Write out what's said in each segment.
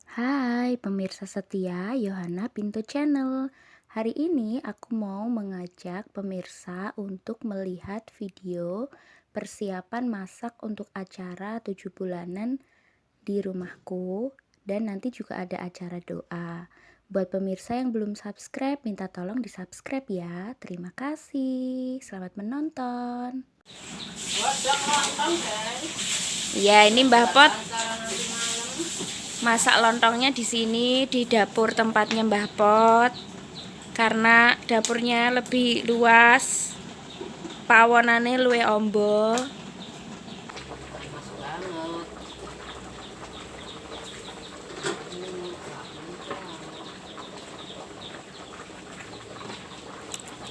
Hai pemirsa setia Yohana Pinto Channel. Hari ini aku mau mengajak pemirsa untuk melihat video persiapan masak untuk acara 7 bulanan di rumahku. Dan nanti juga ada acara doa. Buat pemirsa yang belum subscribe, minta tolong di subscribe ya. Terima kasih. Selamat menonton. Ya, ini Mbah Pot masak lontongnya di sini di dapur tempatnya Mbah Pot. Karena dapurnya lebih luas, pawonane luwe ombo.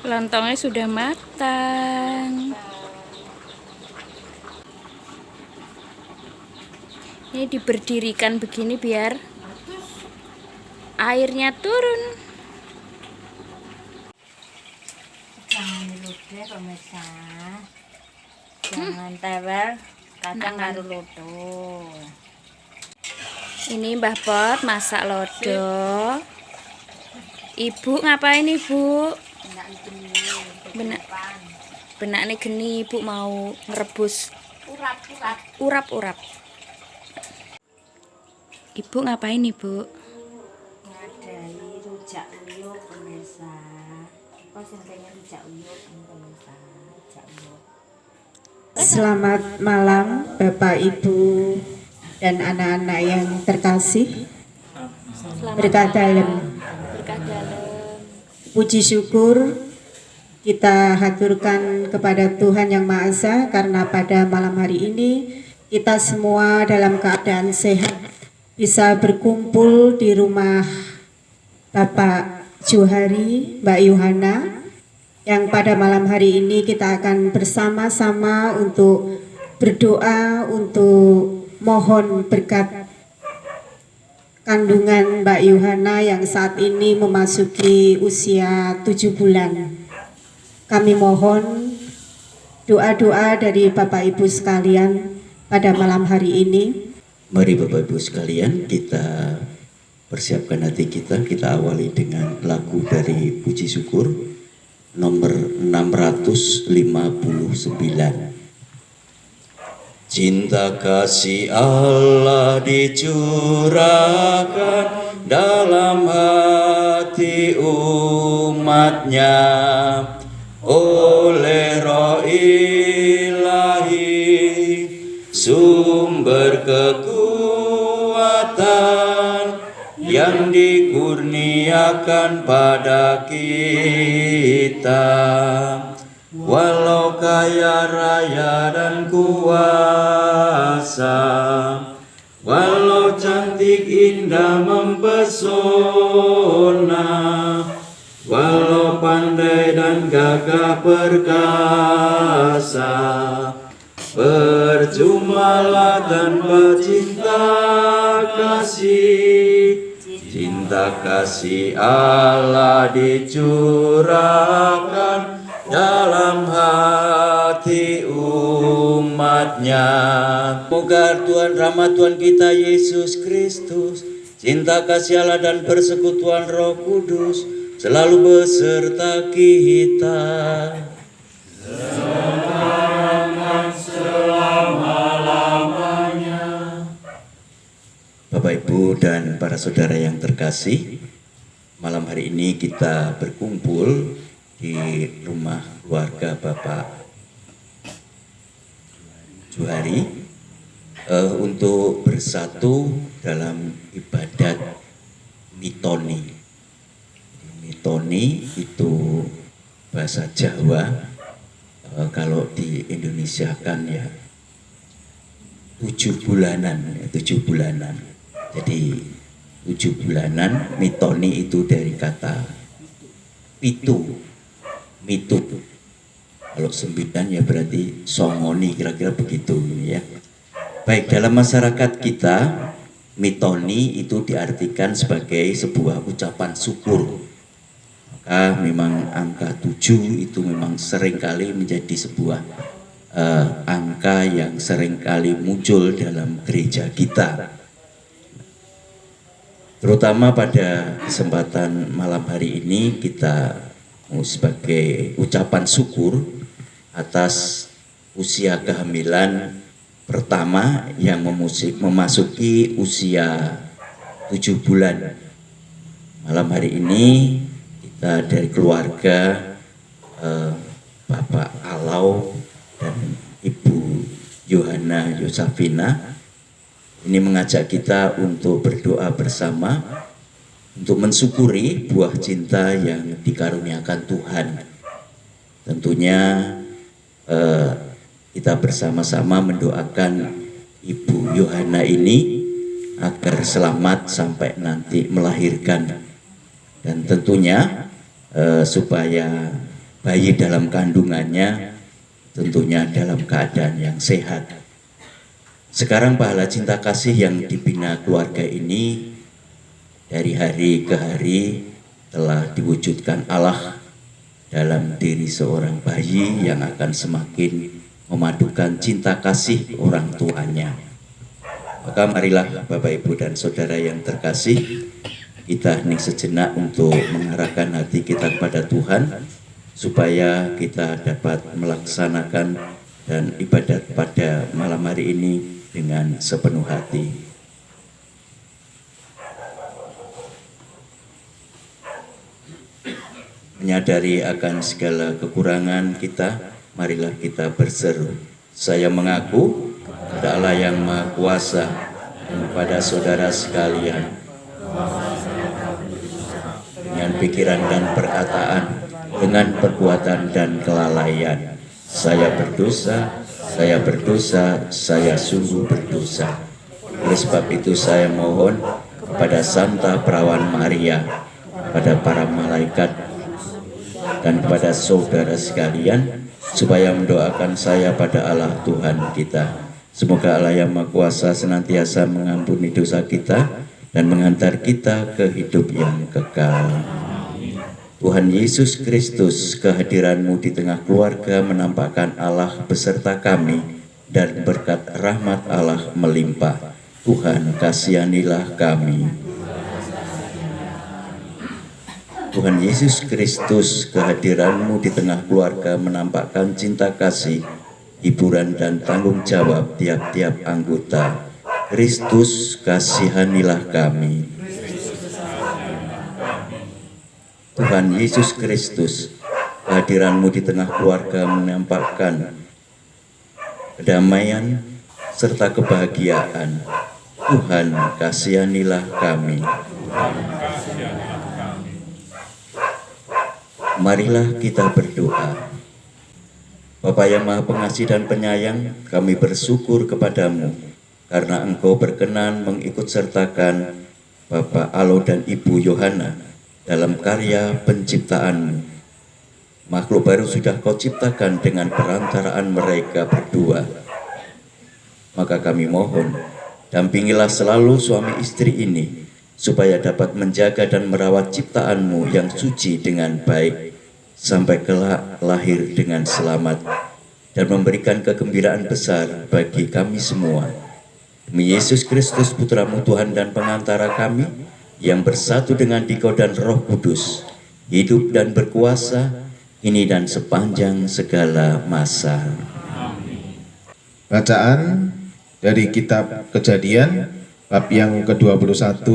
Lontongnya sudah matang. Ini diberdirikan begini biar airnya turun. Jangan diludah pemirsa. Jangan tewel kacang karo lodo. Ini Mbah Pot masak lodo. Ibu ngapain Ibu? Benak nih geni Ibu mau ngerebus urap-urap. Ibu ngapain Ibu? Ngadai rujak uyuk pemirsa. Kok sing pengen rujak uyuk pemirsa? Rujak uyuk. Selamat malam Bapak Ibu dan anak-anak yang terkasih. Berkah dalam. Berkah dalam. Puji syukur kita haturkan kepada Tuhan Yang Maha Esa karena pada malam hari ini kita semua dalam keadaan sehat bisa berkumpul di rumah Bapak Johari, Mbak Yohana, yang pada malam hari ini kita akan bersama-sama untuk berdoa untuk mohon berkat kandungan Mbak Yohana yang saat ini memasuki usia 7 bulan. Kami mohon doa-doa dari Bapak Ibu sekalian pada malam hari ini. Mari Bapak Ibu sekalian kita persiapkan hati kita awali dengan lagu dari puji syukur nomor 659. Cinta kasih Allah dicurahkan dalam hati umatnya oleh Roh Ilahi, sumber kekuatan yang dikurniakan pada kita. Walau kaya raya dan kuasa, walau cantik indah mempesona, walau pandai dan gagah perkasa, percumalah tanpa cinta kasih. Cinta kasih Allah dicurahkan dalam hati umatnya. Semoga Tuhan rahmat Tuhan kita Yesus Kristus, cinta kasih Allah dan persekutuan Roh Kudus selalu beserta kita. Sekarang selama-lamanya. Bapak Ibu dan para saudara yang terkasih, malam hari ini kita berkumpul di rumah keluarga Bapak Johari untuk bersatu dalam ibadat mitoni. Mitoni itu bahasa Jawa, kalau di Indonesia kan ya 7 bulanan. Jadi 7 bulanan, mitoni itu dari kata pitu. Mitu. Kalau 9 ya berarti songoni, kira-kira begitu ya. Baik, dalam masyarakat kita mitoni itu diartikan sebagai sebuah ucapan syukur. Maka memang angka 7 itu memang seringkali menjadi sebuah angka yang seringkali muncul dalam gereja kita. Terutama pada kesempatan malam hari ini kita mau sebagai ucapan syukur atas usia kehamilan pertama yang memasuki usia 7 bulan. Malam hari ini kita dari keluarga Bapak Alau dan Ibu Yohana Yosafina ini mengajak kita untuk berdoa bersama untuk mensyukuri buah cinta yang dikaruniakan Tuhan. Tentunya kita bersama-sama mendoakan Ibu Yohana ini agar selamat sampai nanti melahirkan, dan tentunya supaya bayi dalam kandungannya tentunya dalam keadaan yang sehat. Sekarang pahala cinta kasih yang dibina keluarga ini dari hari ke hari telah diwujudkan Allah dalam diri seorang bayi yang akan semakin memadukan cinta kasih orang tuanya. Maka marilah Bapak Ibu dan Saudara yang terkasih, kita hening sejenak untuk mengarahkan hati kita kepada Tuhan supaya kita dapat melaksanakan dan ibadat pada malam hari ini dengan sepenuh hati. Menyadari akan segala kekurangan kita, marilah kita berseru. Saya mengaku kepada Allah yang Maha Kuasa dan kepada saudara sekalian, dengan pikiran dan perkataan, dengan perbuatan dan kelalaian, saya berdosa, saya sungguh berdosa. Oleh sebab itu saya mohon kepada Santa Perawan Maria, kepada para malaikat, dan kepada saudara sekalian, supaya mendoakan saya pada Allah Tuhan kita. Semoga Allah yang Maha Kuasa senantiasa mengampuni dosa kita dan menghantar kita ke hidup yang kekal. Tuhan Yesus Kristus, kehadiran-Mu di tengah keluarga menampakkan Allah beserta kami dan berkat rahmat Allah melimpah. Tuhan, kasihanilah kami. Tuhan Yesus Kristus, kehadiran-Mu di tengah keluarga menampakkan cinta kasih, hiburan dan tanggung jawab tiap-tiap anggota. Kristus, kasihanilah kami. Tuhan Yesus Kristus, kehadiran-Mu di tengah keluarga menampakkan kedamaian serta kebahagiaan. Tuhan, kasihanilah kami. Marilah kita berdoa. Bapa yang Maha Pengasih dan Penyayang, kami bersyukur kepadamu karena Engkau berkenan mengikut sertakan Bapak Alau dan Ibu Yohana dalam karya penciptaan-Mu. Makhluk baru sudah Kau ciptakan dengan perantaraan mereka berdua. Maka kami mohon, dampingilah selalu suami istri ini, supaya dapat menjaga dan merawat ciptaan-Mu yang suci dengan baik, sampai kelak lahir dengan selamat, dan memberikan kegembiraan besar bagi kami semua. Demi Yesus Kristus, Putra-Mu Tuhan dan pengantara kami, yang bersatu dengan Dikau dan Roh Kudus, hidup dan berkuasa, kini dan sepanjang segala masa. Bacaan dari kitab Kejadian, bab yang ke-21,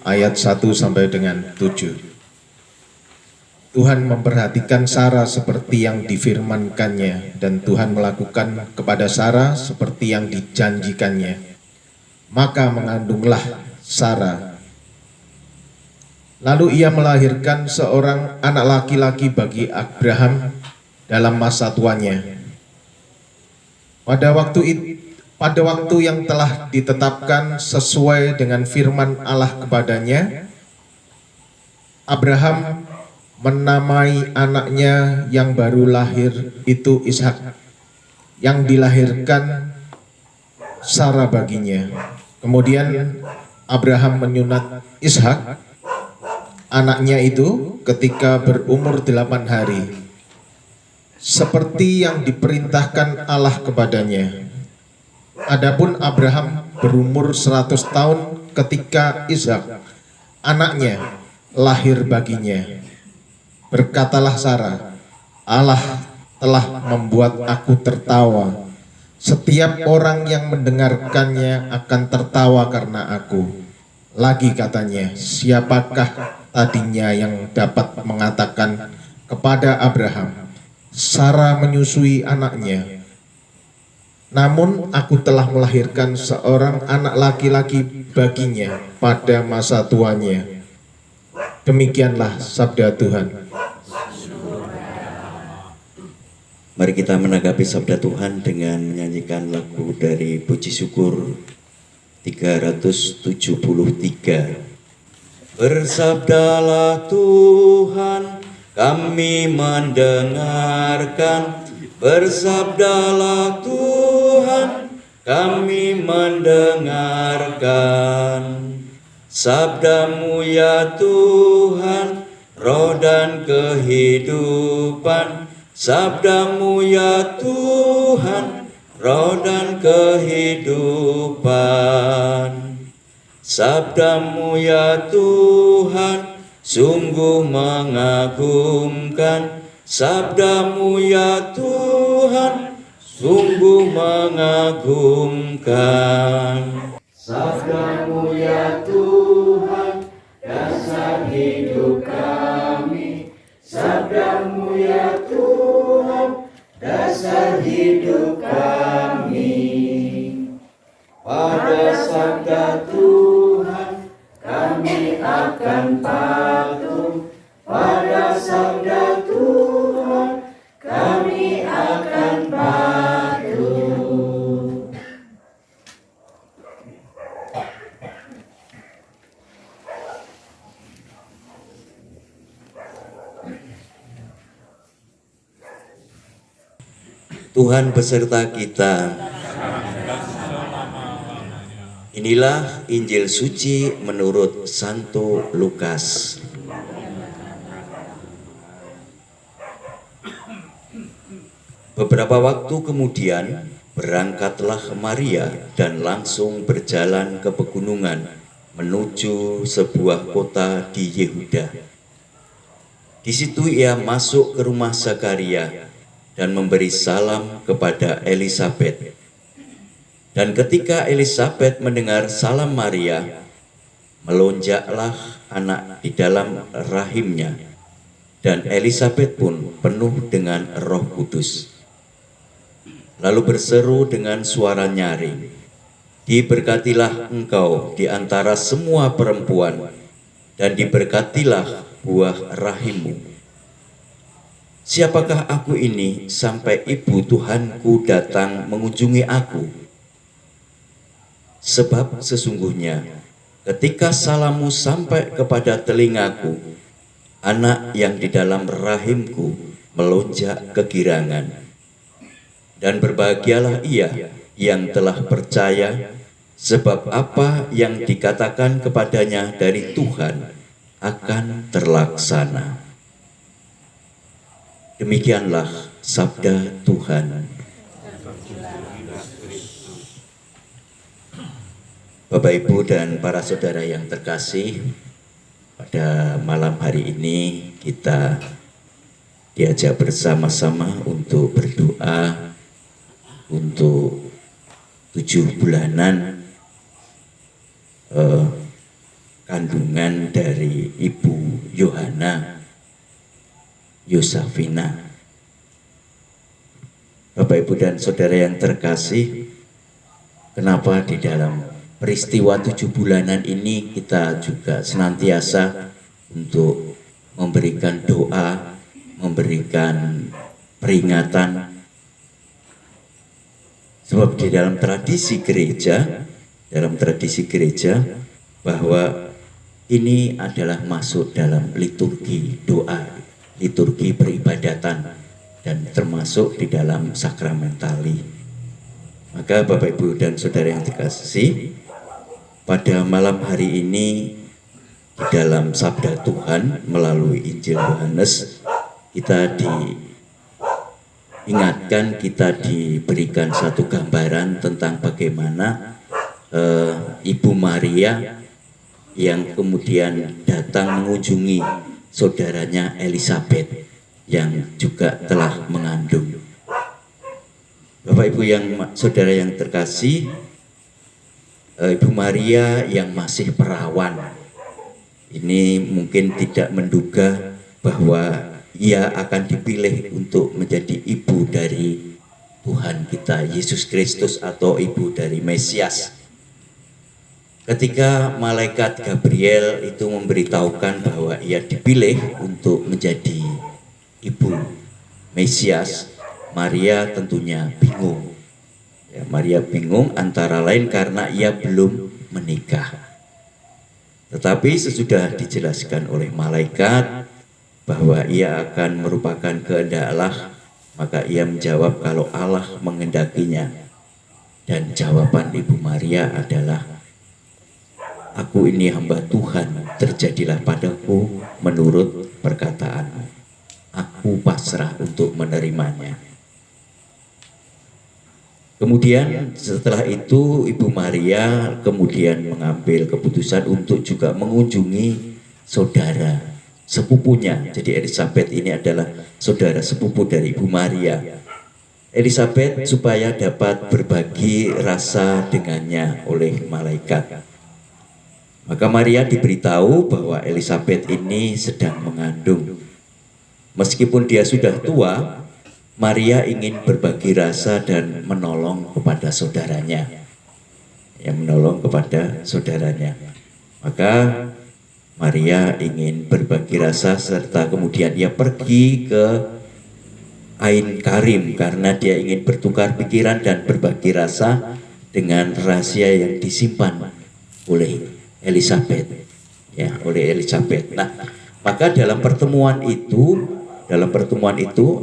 ayat 1 sampai dengan 7. Tuhan memperhatikan Sarah seperti yang difirmankannya, dan Tuhan melakukan kepada Sarah seperti yang dijanjikannya. Maka mengandunglah Sarah. Lalu ia melahirkan seorang anak laki-laki bagi Abraham dalam masa tuanya. Pada waktu yang telah ditetapkan sesuai dengan firman Allah kepadanya, Abraham menamai anaknya yang baru lahir itu Ishak, yang dilahirkan Sarah baginya. Kemudian Abraham menyunat Ishak, anaknya itu, ketika berumur 8 hari, seperti yang diperintahkan Allah kepadanya. Adapun Abraham berumur 100 tahun ketika Ishak anaknya lahir baginya. Berkatalah Sarah, Allah telah membuat aku tertawa. Setiap orang yang mendengarkannya akan tertawa karena aku. Lagi katanya, siapakah tadinya yang dapat mengatakan kepada Abraham, Sarah menyusui anaknya? Namun aku telah melahirkan seorang anak laki-laki baginya pada masa tuanya. Demikianlah sabda Tuhan. Mari kita menanggapi sabda Tuhan dengan menyanyikan lagu dari Puji Syukur 373. Bersabdalah Tuhan, kami mendengarkan. Bersabdalah Tuhan, kami mendengarkan. Sabdamu ya Tuhan, roh dan kehidupan. Sabdamu ya Tuhan, roh dan kehidupan. Sabdamu ya Tuhan, sungguh mengagumkan. Sabdamu ya Tuhan, sungguh mengagumkan. Sabdamu ya Tuhan, dasar hidup kami. Sabdamu ya Tuhan, dasar hidup kami. Pada sabda Tuhan, kami akan patuh. Pada sabda Tuhan, kami akan patuh. Tuhan beserta kita. Inilah Injil suci menurut Santo Lukas. Beberapa waktu kemudian berangkatlah Maria dan langsung berjalan ke pegunungan menuju sebuah kota di Yehuda. Di situ ia masuk ke rumah Zakaria dan memberi salam kepada Elisabet. Dan ketika Elisabet mendengar salam Maria, melonjaklah anak di dalam rahimnya, dan Elisabet pun penuh dengan Roh Kudus. Lalu berseru dengan suara nyaring, "Diberkatilah engkau di antara semua perempuan, dan diberkatilah buah rahimmu. Siapakah aku ini sampai ibu Tuhanku datang mengunjungi aku? Sebab sesungguhnya ketika salammu sampai kepada telingaku, anak yang di dalam rahimku melonjak kegirangan. Dan berbahagialah ia yang telah percaya, sebab apa yang dikatakan kepadanya dari Tuhan akan terlaksana." Demikianlah sabda Tuhan. Bapak, Ibu, dan para saudara yang terkasih, pada malam hari ini kita diajak bersama-sama untuk berdoa untuk 7 bulanan kandungan dari Ibu Yohana Yosafina. Bapak, Ibu, dan saudara yang terkasih, kenapa di dalam peristiwa 7 bulanan ini kita juga senantiasa untuk memberikan doa, memberikan peringatan? Sebab di dalam tradisi gereja, bahwa ini adalah masuk dalam liturgi doa, liturgi peribadatan, dan termasuk di dalam sakramentali. Maka Bapak, Ibu, dan saudara yang terkasih, pada malam hari ini di dalam sabda Tuhan melalui Injil Yohanes, kita diingatkan, kita diberikan satu gambaran tentang bagaimana Ibu Maria yang kemudian datang mengunjungi saudaranya Elizabeth yang juga telah mengandung. Bapak Ibu yang saudara yang terkasih, Ibu Maria yang masih perawan ini mungkin tidak menduga bahwa ia akan dipilih untuk menjadi ibu dari Tuhan kita Yesus Kristus atau ibu dari Mesias. Ketika malaikat Gabriel itu memberitahukan bahwa ia dipilih untuk menjadi ibu Mesias, Maria tentunya bingung. Ya, Maria bingung antara lain karena ia belum menikah. Tetapi sesudah dijelaskan oleh malaikat bahwa ia akan merupakan kehendak Allah, maka ia menjawab kalau Allah menghendakinya. Dan jawaban Ibu Maria adalah, "Aku ini hamba Tuhan, terjadilah padaku menurut perkataanmu. Aku pasrah untuk menerimanya." Kemudian setelah itu Ibu Maria kemudian mengambil keputusan untuk juga mengunjungi saudara sepupunya. Jadi Elizabeth ini adalah saudara sepupu dari Ibu Maria. Elizabeth supaya dapat berbagi rasa dengannya oleh malaikat. Maka Maria diberitahu bahwa Elizabeth ini sedang mengandung. Meskipun dia sudah tua, Maria ingin berbagi rasa dan menolong kepada saudaranya. Menolong kepada saudaranya. Maka Maria ingin berbagi rasa serta kemudian ia pergi ke Ain Karim karena dia ingin bertukar pikiran dan berbagi rasa dengan rahasia yang disimpan oleh Elizabeth. Oleh Elizabeth. Nah, maka dalam pertemuan itu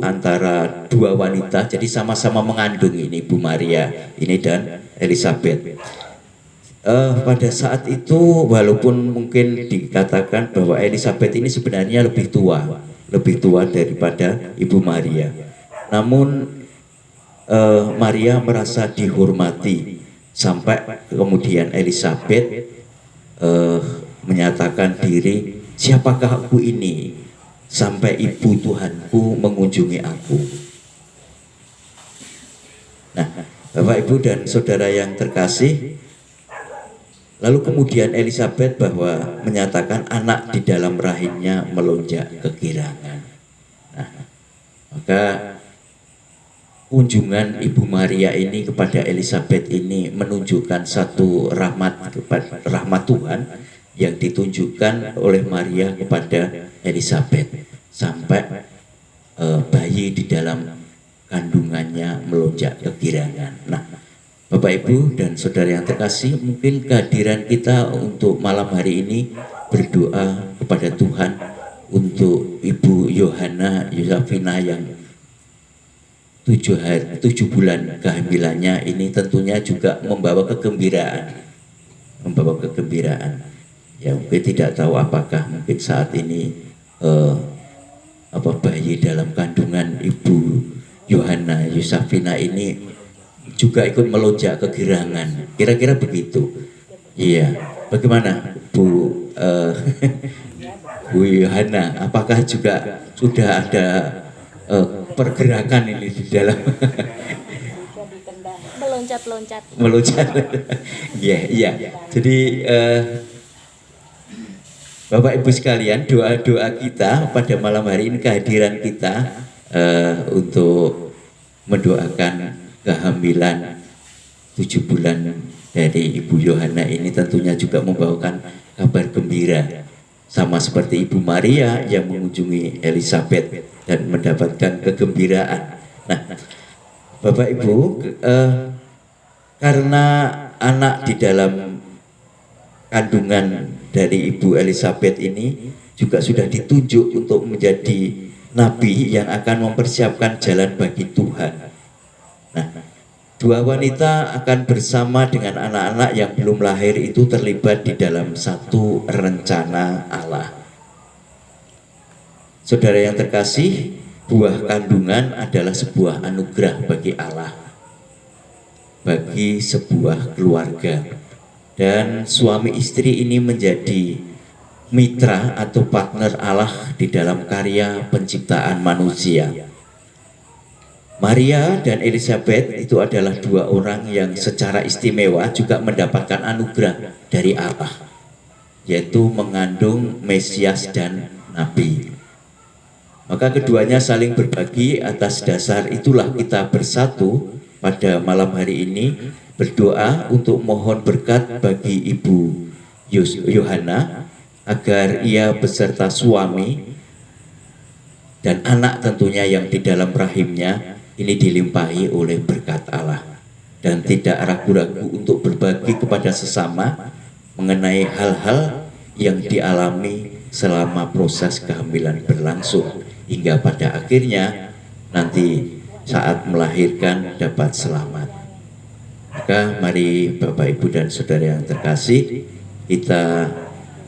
antara dua wanita, jadi sama-sama mengandung ini Ibu Maria ini dan Elizabeth. Pada saat itu walaupun mungkin dikatakan bahwa Elizabeth ini sebenarnya lebih tua daripada Ibu Maria, namun Maria merasa dihormati sampai kemudian Elizabeth menyatakan diri, "Siapakah aku ini sampai ibu Tuhanku mengunjungi aku?" Nah, Bapak Ibu dan saudara yang terkasih, lalu kemudian Elizabeth bahwa menyatakan anak di dalam rahimnya melonjak kegirangan. Nah, maka kunjungan Ibu Maria ini kepada Elizabeth ini menunjukkan satu rahmat Tuhan yang ditunjukkan oleh Maria kepada Elizabeth sampai bayi di dalam kandungannya melonjak kegirangan. Nah, Bapak Ibu dan saudara yang terkasih, mungkin kehadiran kita untuk malam hari ini berdoa kepada Tuhan untuk Ibu Yohana Yusafina yang 7 bulan kehamilannya ini tentunya juga membawa kegembiraan. Ya, mungkin tidak tahu apakah mungkin saat ini bayi dalam kandungan Ibu Yohana Yusafina ini juga ikut melonjak kegirangan. Kira-kira begitu. Iya. Bagaimana Bu Bu Yohana? Apakah juga sudah ada pergerakan ini di dalam meloncat? Iya. Jadi Bapak Ibu sekalian, doa-doa kita pada malam hari ini, kehadiran kita untuk mendoakan kehamilan 7 bulan dari Ibu Yohana ini tentunya juga membawakan kabar gembira, sama seperti Ibu Maria yang mengunjungi Elizabeth dan mendapatkan kegembiraan. Nah, Bapak Ibu, karena anak di dalam kandungan dari Ibu Elizabeth ini juga sudah ditunjuk untuk menjadi nabi yang akan mempersiapkan jalan bagi Tuhan. Nah, dua wanita akan bersama dengan anak-anak yang belum lahir itu terlibat di dalam satu rencana Allah. Saudara yang terkasih, buah kandungan adalah sebuah anugerah bagi Allah, bagi sebuah keluarga. dan suami istri ini menjadi mitra atau partner Allah di dalam karya penciptaan manusia. Maria dan Elizabeth itu adalah dua orang yang secara istimewa juga mendapatkan anugerah dari Allah, yaitu mengandung Mesias dan Nabi. Maka keduanya saling berbagi. Atas dasar itulah kita bersatu pada malam hari ini berdoa untuk mohon berkat bagi Ibu Yohana agar ia beserta suami dan anak tentunya yang di dalam rahimnya ini dilimpahi oleh berkat Allah dan tidak ragu-ragu untuk berbagi kepada sesama mengenai hal-hal yang dialami selama proses kehamilan berlangsung hingga pada akhirnya nanti saat melahirkan dapat selamat. Maka mari Bapak Ibu dan Saudara yang terkasih, kita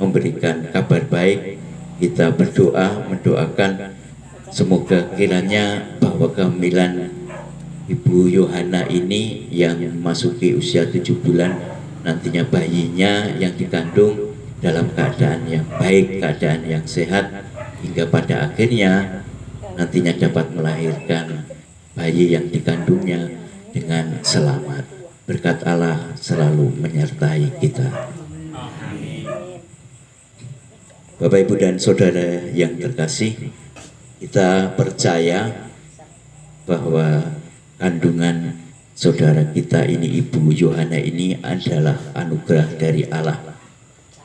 memberikan kabar baik, kita berdoa mendoakan semoga kiranya bahwa kehamilan Ibu Yohana ini yang memasuki usia 7 bulan, nantinya bayinya yang dikandung dalam keadaan yang baik, keadaan yang sehat, hingga pada akhirnya nantinya dapat melahirkan bayi yang dikandungnya dengan selamat. Berkat Allah selalu menyertai kita. Bapak Ibu dan Saudara yang terkasih, kita percaya bahwa kandungan saudara kita ini, Ibu Yohana ini adalah anugerah dari Allah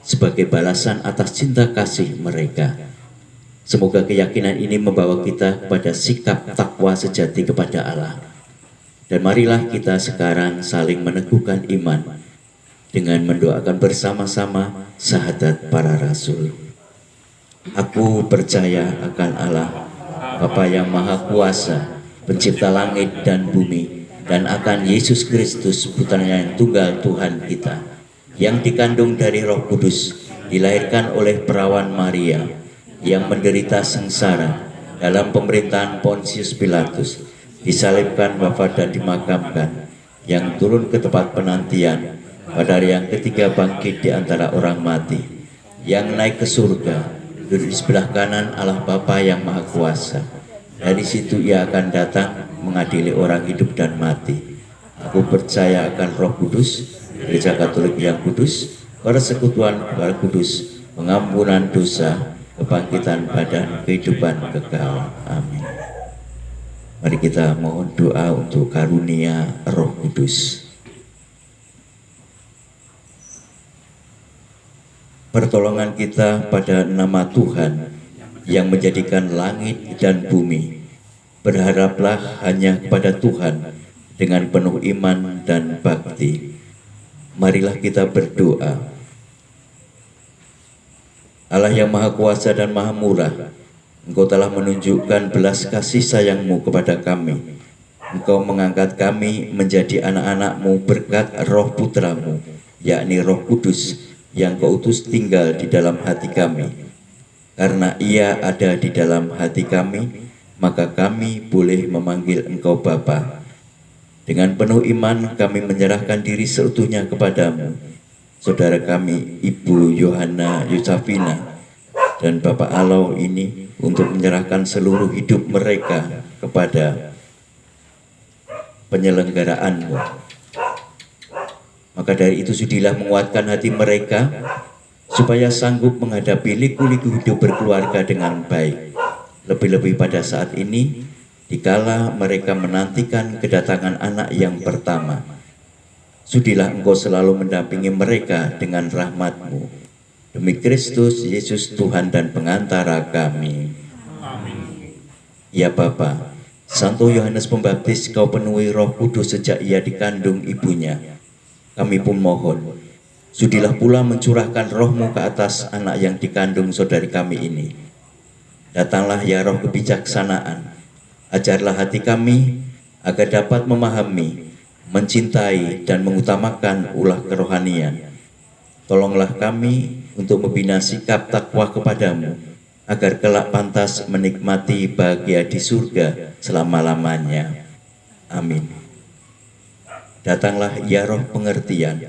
sebagai balasan atas cinta kasih mereka. Semoga keyakinan ini membawa kita kepada sikap takwa sejati kepada Allah. Dan marilah kita sekarang saling meneguhkan iman dengan mendoakan bersama-sama syahadat para rasul. Aku percaya akan Allah, Bapa yang Maha Kuasa, pencipta langit dan bumi, dan akan Yesus Kristus, putranya yang tunggal Tuhan kita, yang dikandung dari Roh Kudus, dilahirkan oleh perawan Maria, yang menderita sengsara dalam pemerintahan Pontius Pilatus, disalibkan, wafat dan dimakamkan, yang turun ke tempat penantian, pada hari yang ketiga bangkit di antara orang mati, yang naik ke surga, duduk di sebelah kanan Allah Bapa yang Maha Kuasa. Dari situ ia akan datang mengadili orang hidup dan mati. Aku percaya akan Roh Kudus, Gereja Katolik yang kudus, persekutuan Roh Kudus, pengampunan dosa, kebangkitan badan, kehidupan kekal. Amin. Mari kita mohon doa untuk karunia Roh Kudus. Pertolongan kita pada nama Tuhan yang menjadikan langit dan bumi. Berharaplah hanya kepada Tuhan dengan penuh iman dan bakti. Marilah kita berdoa. Allah yang Maha Kuasa dan Maha Murah, Engkau telah menunjukkan belas kasih sayang-Mu kepada kami. Engkau mengangkat kami menjadi anak-anak-Mu berkat Roh Putra-Mu, yakni Roh Kudus, yang Kau utus tinggal di dalam hati kami. Karena Ia ada di dalam hati kami, maka kami boleh memanggil Engkau Bapa. Dengan penuh iman kami menyerahkan diri seutuhnya kepadamu. Saudara kami Ibu Yohana Yusafina dan Bapak Alau ini untuk menyerahkan seluruh hidup mereka kepada penyelenggaraan-Mu. Maka dari itu sudilah menguatkan hati mereka supaya sanggup menghadapi liku-liku hidup berkeluarga dengan baik. Lebih-lebih pada saat ini, dikala mereka menantikan kedatangan anak yang pertama. Sudilah Engkau selalu mendampingi mereka dengan rahmat-Mu. Demi Kristus Yesus Tuhan dan pengantara kami. Amin. Ya Bapa, Santo Yohanes Pembaptis Kau penuhi Roh Kudus sejak ia dikandung ibunya. Kami pun mohon, sudilah pula mencurahkan Roh-Mu ke atas anak yang dikandung saudari kami ini. Datanglah ya Roh kebijaksanaan, ajarlah hati kami agar dapat memahami, mencintai dan mengutamakan ulah kerohanian. Tolonglah kami untuk membina sikap takwa kepadamu, agar kelak pantas menikmati bahagia di surga selama-lamanya. Amin. Datanglah ya Roh pengertian,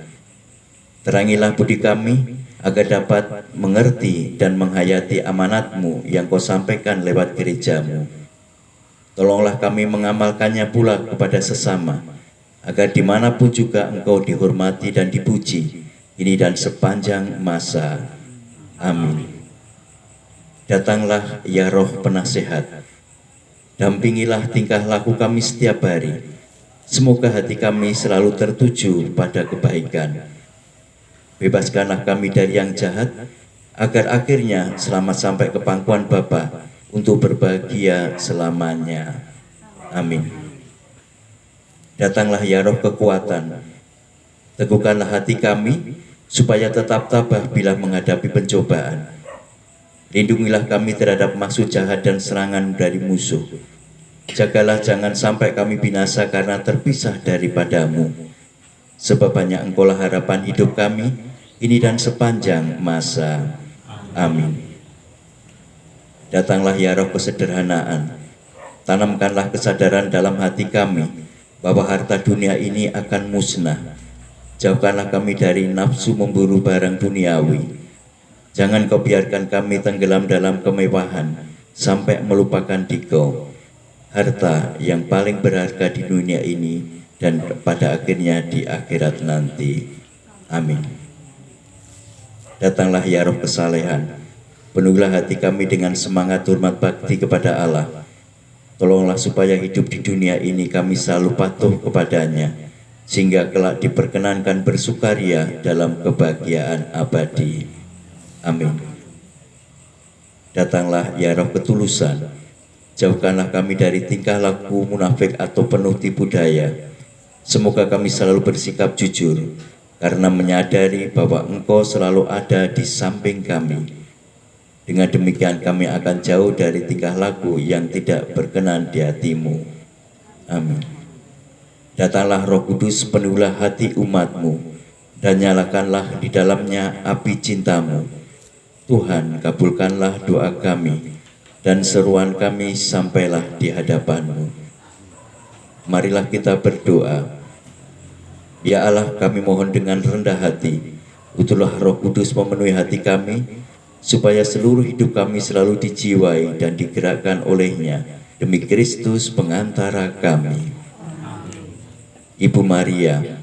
Terangilah budi kami agar dapat mengerti dan menghayati amanat-Mu yang Kau sampaikan lewat gereja-Mu. Tolonglah kami mengamalkannya pula kepada sesama, agar dimanapun juga Engkau dihormati dan dipuji, ini dan sepanjang masa. Amin. Datanglah ya Roh Penasehat, dampingilah tingkah laku kami setiap hari. Semoga hati kami selalu tertuju pada kebaikan. Bebaskanlah kami dari yang jahat, agar akhirnya selamat sampai ke pangkuan Bapa untuk berbahagia selamanya. Amin. Datanglah ya Roh kekuatan, teguhkanlah hati kami supaya tetap tabah bila menghadapi pencobaan. Lindungilah kami terhadap maksud jahat dan serangan dari musuh. Jagalah jangan sampai kami binasa karena terpisah daripada-Mu. Sebab hanya Engkaulah harapan hidup kami, ini dan sepanjang masa. Amin. Datanglah ya Roh kesederhanaan, tanamkanlah kesadaran dalam hati kami bahwa harta dunia ini akan musnah. Jauhkanlah kami dari nafsu memburu barang duniawi. Jangan Kau biarkan kami tenggelam dalam kemewahan sampai melupakan Dikau, harta yang paling berharga di dunia ini dan pada akhirnya di akhirat nanti. Amin. Datanglah ya Roh kesalehan, penuhilah hati kami dengan semangat hormat bakti kepada Allah. Tolonglah supaya hidup di dunia ini kami selalu patuh kepadanya, sehingga kelak diperkenankan bersukaria dalam kebahagiaan abadi. Amin. Datanglah ya Roh ketulusan, jauhkanlah kami dari tingkah laku munafik atau penuh tipu daya. Semoga kami selalu bersikap jujur, karena menyadari bahwa Engkau selalu ada di samping kami. Dengan demikian kami akan jauh dari tingkah laku yang tidak berkenan di hati-Mu. Amin. Datanglah Roh Kudus, penuhilah hati umat-Mu, dan nyalakanlah di dalamnya api cinta-Mu. Tuhan, kabulkanlah doa kami, dan seruan kami sampailah di hadapan-Mu. Marilah kita berdoa. Ya Allah, kami mohon dengan rendah hati, uturlah Roh Kudus memenuhi hati kami, supaya seluruh hidup kami selalu dijiwai dan digerakkan olehnya, demi Kristus pengantara kami. Ibu Maria,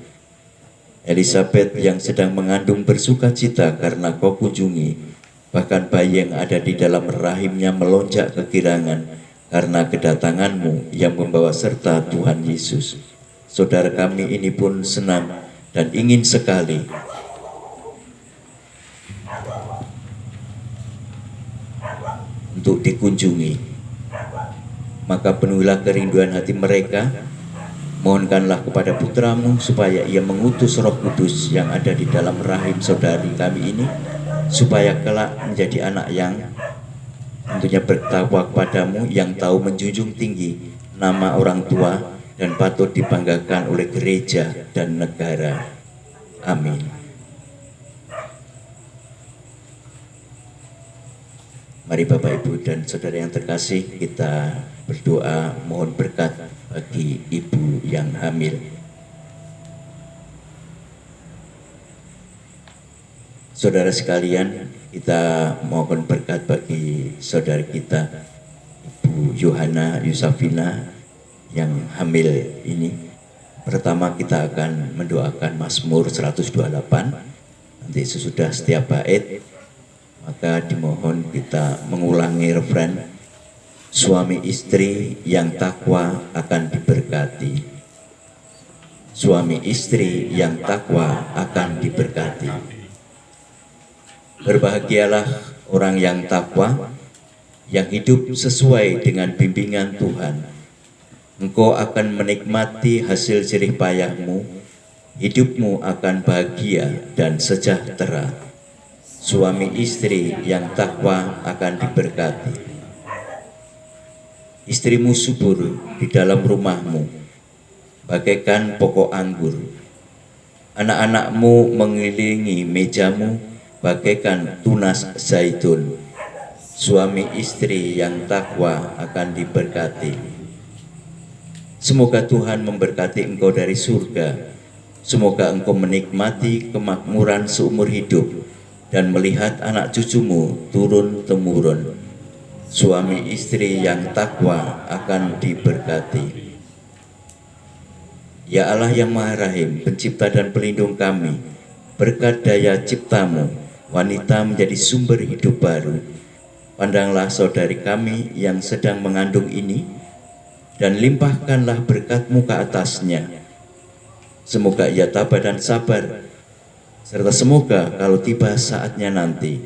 Elizabeth yang sedang mengandung bersuka cita karena Kau kunjungi, bahkan bayi yang ada di dalam rahimnya melonjak kegirangan karena kedatangan-Mu yang membawa serta Tuhan Yesus. Saudara kami ini pun senang dan ingin sekali untuk dikunjungi. Maka penuhilah kerinduan hati mereka. Mohonkanlah kepada putra-Mu supaya ia mengutus Roh Kudus yang ada di dalam rahim saudari kami ini, supaya kelak menjadi anak yang tentunya bertakwa kepada-Mu, yang tahu menjunjung tinggi nama orang tua dan patut dibanggakan oleh gereja dan negara. Amin. Mari Bapak Ibu dan Saudara yang terkasih, kita berdoa mohon berkat bagi ibu yang hamil. Saudara sekalian, kita mohon berkat bagi saudara kita Ibu Yohana Yusafina yang hamil ini. Pertama kita akan mendoakan Mazmur 128. Nanti sesudah setiap bait maka dimohon kita mengulangi refren, suami istri yang takwa akan diberkati. Suami istri yang takwa akan diberkati. Berbahagialah orang yang takwa, yang hidup sesuai dengan bimbingan Tuhan. Engkau akan menikmati hasil jerih payahmu, hidupmu akan bahagia dan sejahtera. Suami istri yang takwa akan diberkati. Istrimu subur di dalam rumahmu, bagaikan pokok anggur. Anak-anakmu mengelilingi mejamu, bagaikan tunas zaitun. Suami istri yang takwa akan diberkati. Semoga Tuhan memberkati engkau dari surga Semoga engkau menikmati kemakmuran seumur hidup dan melihat anak cucumu turun-temurun. Suami istri yang takwa akan diberkati. Ya Allah yang Maha Rahim, pencipta dan pelindung kami, berkat daya ciptamu, wanita menjadi sumber hidup baru. Pandanglah saudari kami yang sedang mengandung ini, dan limpahkanlah berkat-Mu ke atasnya. Semoga ia tabah dan sabar, serta semoga kalau tiba saatnya nanti,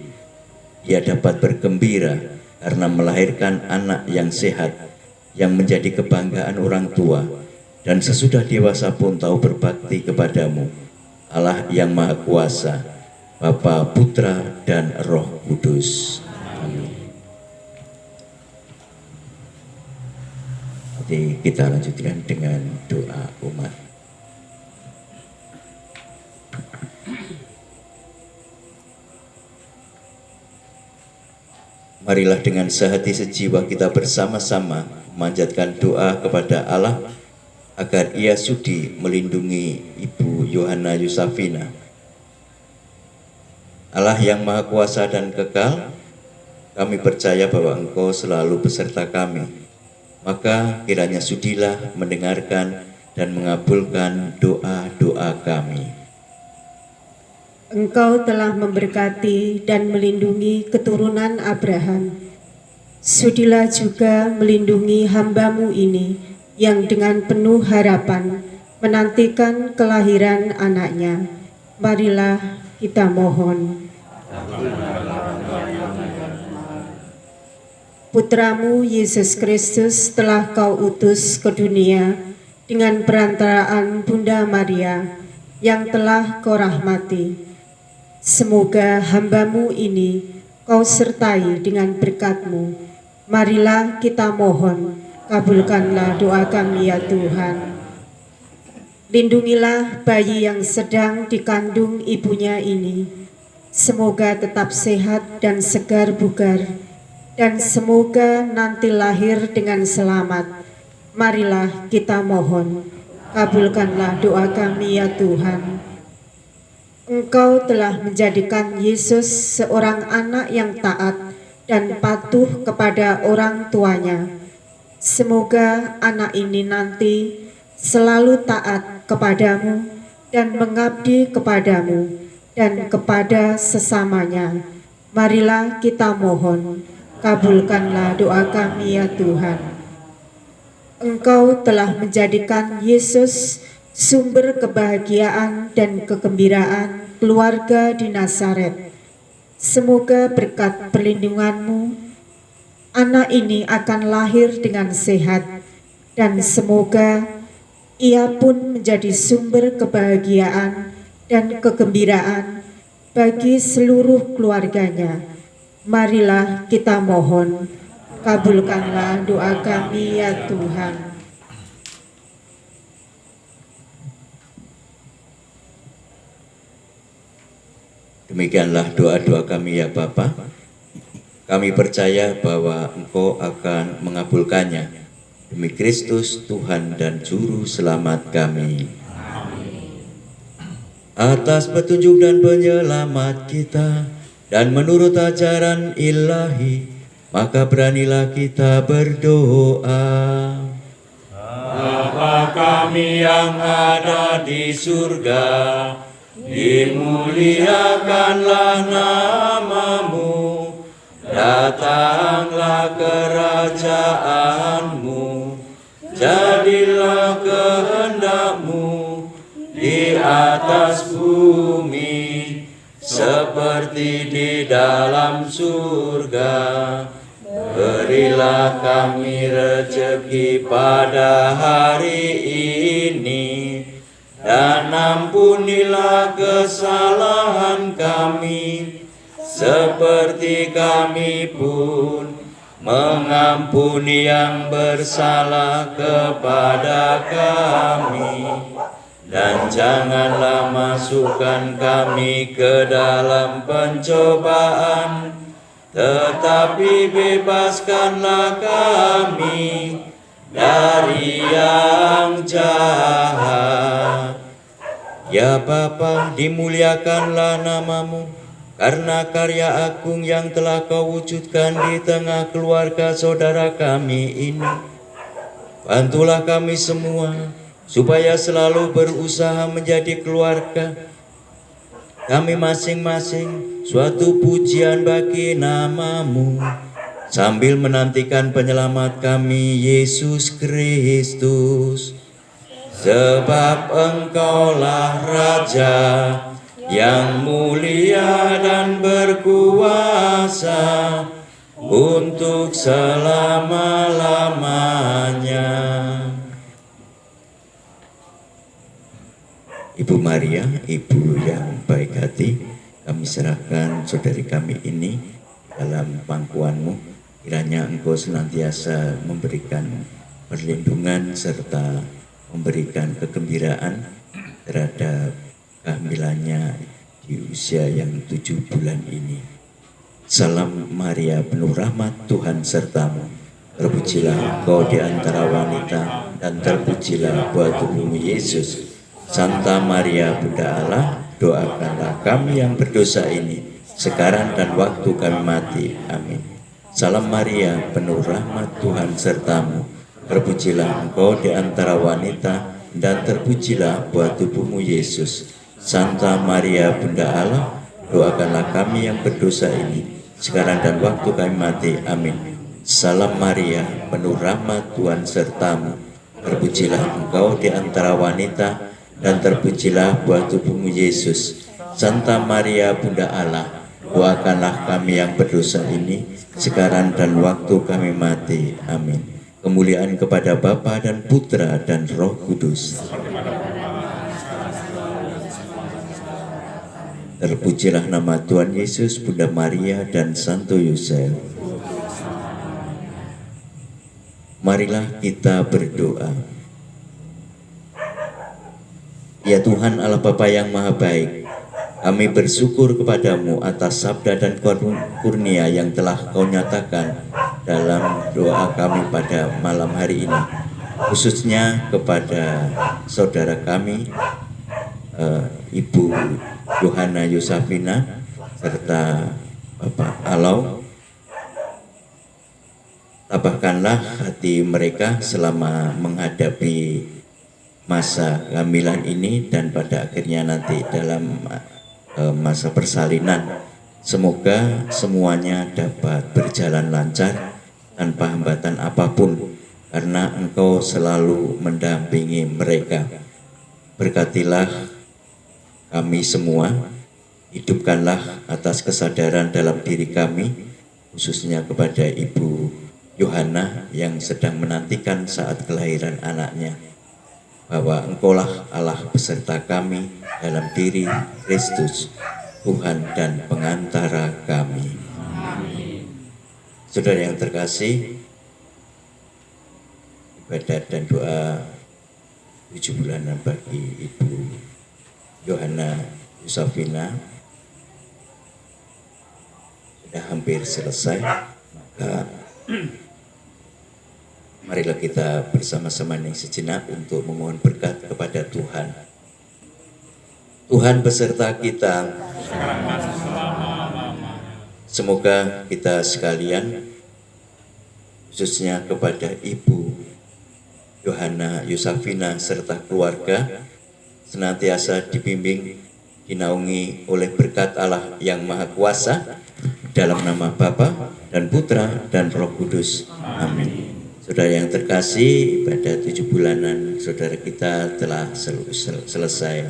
ia dapat bergembira karena melahirkan anak yang sehat, yang menjadi kebanggaan orang tua, dan sesudah dewasa pun tahu berbakti kepadamu, Allah yang Maha Kuasa, Bapa, Putra, dan Roh Kudus. Amin. Jadi kita lanjutkan dengan doa umat. Marilah dengan sehati sejiwa kita bersama-sama memanjatkan doa kepada Allah agar Ia sudi melindungi Ibu Yohana Yusafina. Allah yang Maha Kuasa dan Kekal, kami percaya bahwa Engkau selalu beserta kami. Maka kiranya sudilah mendengarkan dan mengabulkan doa-doa kami. Engkau telah memberkati dan melindungi keturunan Abraham. Sudilah juga melindungi hamba-Mu ini yang dengan penuh harapan menantikan kelahiran anaknya. Marilah kita mohon. Putra-Mu Yesus Kristus telah Kau utus ke dunia dengan perantaraan Bunda Maria yang telah Kau rahmati. Semoga hamba-Mu ini Kau sertai dengan berkat-Mu. Marilah kita mohon, kabulkanlah doa kami ya Tuhan. Lindungilah bayi yang sedang dikandung ibunya ini. Semoga tetap sehat dan segar bugar, dan semoga nanti lahir dengan selamat. Marilah kita mohon, kabulkanlah doa kami ya Tuhan. Engkau telah menjadikan Yesus seorang anak yang taat dan patuh kepada orang tuanya. Semoga anak ini nanti selalu taat kepadamu dan mengabdi kepadamu dan kepada sesamanya. Marilah kita mohon, kabulkanlah doa kami ya Tuhan. Engkau telah menjadikan Yesus sumber kebahagiaan dan kegembiraan keluarga di Nazaret. Semoga berkat perlindungan-Mu, anak ini akan lahir dengan sehat, dan semoga ia pun menjadi sumber kebahagiaan dan kegembiraan bagi seluruh keluarganya. Marilah kita mohon, kabulkanlah doa kami ya Tuhan. Demikianlah doa-doa kami ya Bapa. Kami percaya bahwa Engkau akan mengabulkannya. Demi Kristus Tuhan dan Juru Selamat kami. Atas petunjuk dan penyelamat kita dan menurut ajaran ilahi, maka beranilah kita berdoa. Bapa kami yang ada di surga, dimuliakanlah nama-Mu, datanglah kerajaan-Mu, jadilah kehendak-Mu di atas bumi seperti di dalam surga. Berilah kami rezeki pada hari ini, dan ampunilah kesalahan kami, seperti kami pun mengampuni yang bersalah kepada kami. Dan janganlah masukkan kami ke dalam pencobaan, tetapi bebaskanlah kami dari yang jahat. Ya Bapa, dimuliakanlah namamu, karena karya agung yang telah kau wujudkan di tengah keluarga saudara kami ini. Bantulah kami semua, supaya selalu berusaha menjadi keluarga kami masing-masing suatu pujian bagi namamu, sambil menantikan penyelamat kami, Yesus Kristus. Sebab Engkaulah Raja yang mulia dan berkuasa untuk selama-lamanya. Ibu Maria, Ibu yang baik hati, kami serahkan saudari kami ini dalam pangkuanmu. Kiranya Engkau senantiasa memberikan perlindungan serta memberikan kegembiraan terhadap kehamilannya di usia yang 7 bulan ini. Salam Maria, penuh rahmat, Tuhan sertamu. Terpujilah Engkau di antara wanita, dan terpujilah buah tubuhmu Yesus. Santa Maria Bunda Allah, doakanlah kami yang berdosa ini, sekarang dan waktu kami mati. Amin. Salam Maria, penuh rahmat, Tuhan sertamu. Terpujilah Engkau di antara wanita, dan terpujilah buah tubuhmu Yesus. Santa Maria Bunda Allah, doakanlah kami yang berdosa ini, sekarang dan waktu kami mati. Amin. Salam Maria, penuh rahmat, Tuhan sertamu. Terpujilah Engkau di antara wanita, dan terpujilah buah tubuhmu Yesus. Santa Maria Bunda Allah, doakanlah kami yang berdosa ini, sekarang dan waktu kami mati. Amin. Kemuliaan kepada Bapa dan Putra dan Roh Kudus. Terpujilah nama Tuhan Yesus, Bunda Maria dan Santo Yosef. Marilah kita berdoa. Ya Tuhan Allah Bapa yang Maha Baik, kami bersyukur kepadamu atas sabda dan kurnia yang telah kau nyatakan dalam doa kami pada malam hari ini, khususnya kepada saudara kami Ibu Yohana Yusafina serta Bapak Alau. Tabahkanlah hati mereka selama menghadapi masa kehamilan ini dan pada akhirnya nanti dalam masa persalinan. Semoga semuanya dapat berjalan lancar tanpa hambatan apapun, karena Engkau selalu mendampingi mereka. Berkatilah kami semua, hidupkanlah atas kesadaran dalam diri kami, khususnya kepada Ibu Yohana yang sedang menantikan saat kelahiran anaknya, bahwa Engkaulah Allah beserta kami dalam diri Kristus, Tuhan dan pengantara kami. Saudara yang terkasih, ibadat dan doa 7 bulanan bagi Ibu Yohana Yusafina sudah hampir selesai. Maka marilah kita bersama-sama nih sejenak untuk memohon berkat kepada Tuhan. Tuhan beserta kita. Semoga kita sekalian, khususnya kepada Ibu Yohana Yusafina serta keluarga, senantiasa dibimbing, dinaungi oleh berkat Allah yang Maha Kuasa, dalam nama Bapa dan Putra dan Roh Kudus. Amin. Saudara yang terkasih, ibadah 7 bulanan saudara kita telah selesai.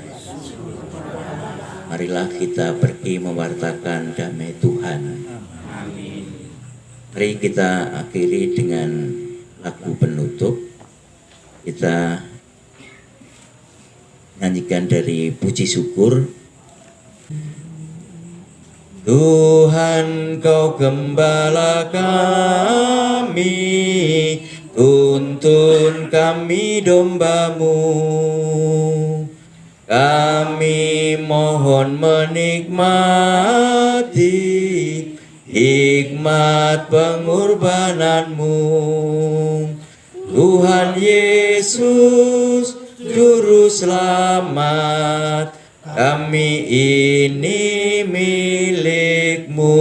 Marilah kita pergi mewartakan damai Tuhan. Mari kita akhiri dengan lagu penutup. Kita nyanyikan dari puji syukur. Tuhan, Kau gembala kami, tuntun kami domba-Mu. Kami mohon menikmati hikmat pengorbanan-Mu. Tuhan Yesus, Juru Selamat, kami ini milik-Mu.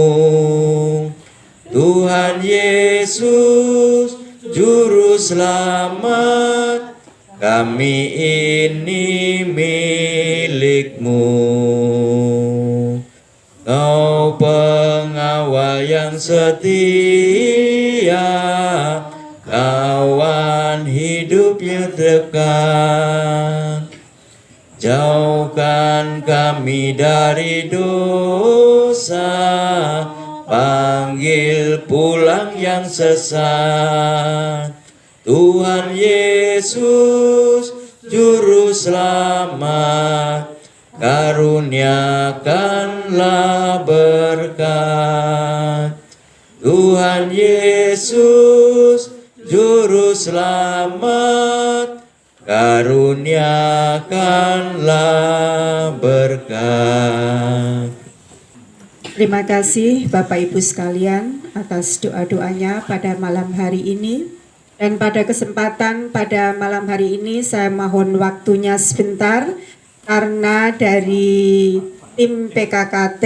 Tuhan Yesus, Juru Selamat, kami ini milik-Mu. Kau pengawal yang setia, kawan hidup yang dekat. Jauhkan kami dari dosa, panggil pulang yang sesat. Tuhan Yesus, Juru Selamat, karuniakanlah berkat. Tuhan Yesus, Juru Selamat, karuniakanlah berkat. Terima kasih Bapak Ibu sekalian atas doa-doanya pada malam hari ini. Dan pada kesempatan pada malam hari ini saya mohon waktunya sebentar karena dari tim PKKT